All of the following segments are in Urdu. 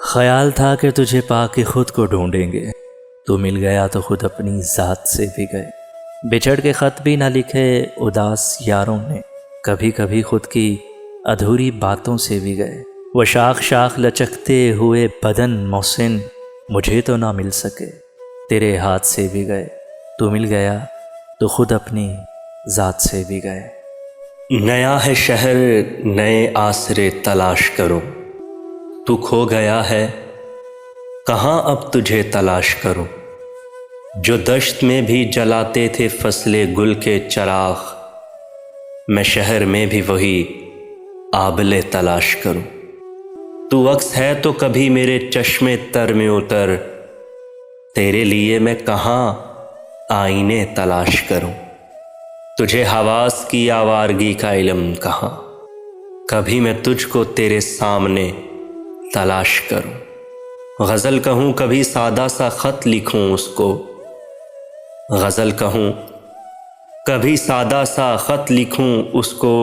خیال تھا کہ تجھے پا کے خود کو ڈھونڈیں گے، تو مل گیا تو خود اپنی ذات سے بھی گئے۔ بچھڑ کے خط بھی نہ لکھے اداس یاروں نے، کبھی کبھی خود کی ادھوری باتوں سے بھی گئے۔ وہ شاخ شاخ لچکتے ہوئے بدن محسن، مجھے تو نہ مل سکے، تیرے ہاتھ سے بھی گئے۔ تو مل گیا تو خود اپنی ذات سے بھی گئے۔ نیا ہے شہر نئے آسرے تلاش کروں، تو کھو گیا ہے کہاں اب تجھے تلاش کروں۔ جو دشت میں بھی جلاتے تھے فصل گل کے چراغ، میں شہر میں بھی وہی آبلے تلاش کروں۔ تو عکس ہے تو کبھی میرے چشمے تر میں اتر، تیرے لیے میں کہاں آئینے تلاش کروں۔ تجھے حواس کی آوارگی کا علم کہاں، کبھی میں تجھ کو تیرے سامنے تلاش کروں۔ غزل کہوں کبھی سادہ سا خط لکھوں اس کو، غزل کہوں کبھی سادہ سا خط لکھوں اس کو،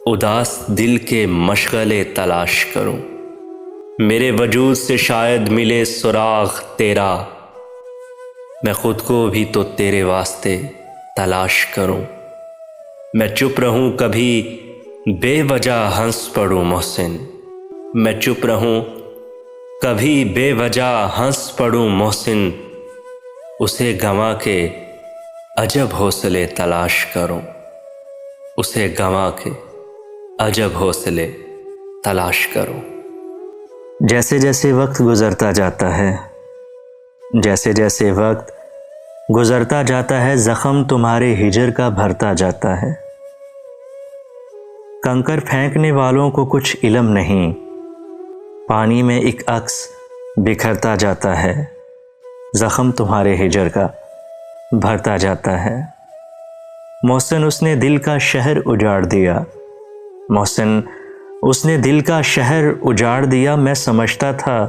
اداس دل کے مشغلے تلاش کروں۔ میرے وجود سے شاید ملے سراغ تیرا، میں خود کو بھی تو تیرے واسطے تلاش کروں۔ میں چپ رہوں کبھی بے وجہ ہنس پڑوں محسن، میں چپ رہوں کبھی بے وجہ ہنس پڑوں محسن، اسے گنوا کے عجب حوصلے تلاش کروں، اسے گنوا کے عجب حوصلے تلاش کروں۔ جیسے جیسے وقت گزرتا جاتا ہے، جیسے جیسے وقت گزرتا جاتا ہے، زخم تمہارے ہجر کا بھرتا جاتا ہے۔ کنکر پھینکنے والوں کو کچھ علم نہیں، پانی میں ایک عکس بکھرتا جاتا ہے، زخم تمہارے ہجر کا بھرتا جاتا ہے۔ محسن اس نے دل کا شہر اجاڑ دیا، محسن اس نے دل کا شہر اجاڑ دیا، میں سمجھتا تھا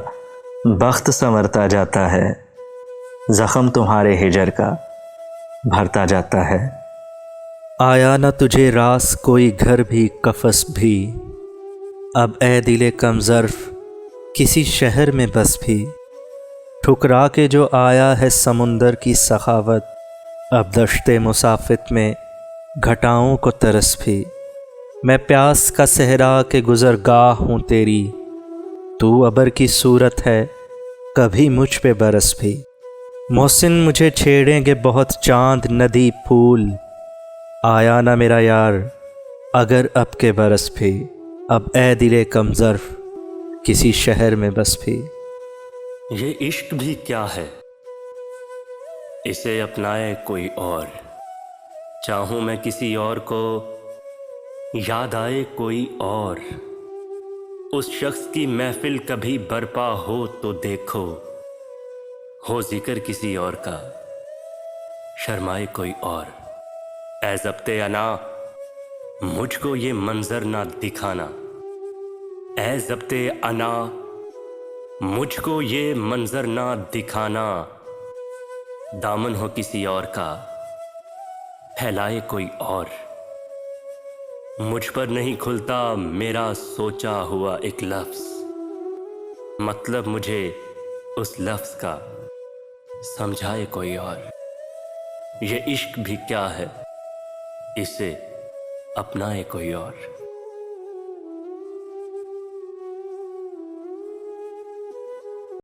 بخت سنورتا جاتا ہے، زخم تمہارے ہجر کا بھرتا جاتا ہے۔ آیا نہ تجھے راس کوئی گھر بھی قفس بھی، اب اے دل کم ظرف کسی شہر میں بس بھی، ٹھکرا کے جو آیا ہے سمندر کی سخاوت، اب دشت مسافت میں گھٹاؤں کو ترس بھی۔ میں پیاس کا صحرا کے گزرگاہ ہوں تیری، تو ابر کی صورت ہے کبھی مجھ پہ برس بھی۔ محسن مجھے چھیڑیں گے بہت چاند ندی پھول، آیا نہ میرا یار اگر اب کے برس بھی، اب اے دل کم ظرف کسی شہر میں بس بھی۔ یہ عشق بھی کیا ہے، اسے اپنائے کوئی اور، چاہوں میں کسی اور کو یاد آئے کوئی اور، اس شخص کی محفل کبھی برپا ہو تو دیکھو، ہو ذکر کسی اور کا شرمائے کوئی اور۔ اے ضبط انا مجھ کو یہ منظر نہ دکھانا، اے ضبط انا مجھ کو یہ منظر نہ دکھانا، دامن ہو کسی اور کا پھیلائے کوئی اور۔ مجھ پر نہیں کھلتا میرا سوچا ہوا ایک لفظ، مطلب مجھے اس لفظ کا سمجھائے کوئی اور۔ یہ عشق بھی کیا ہے، اسے اپنائے کوئی اور۔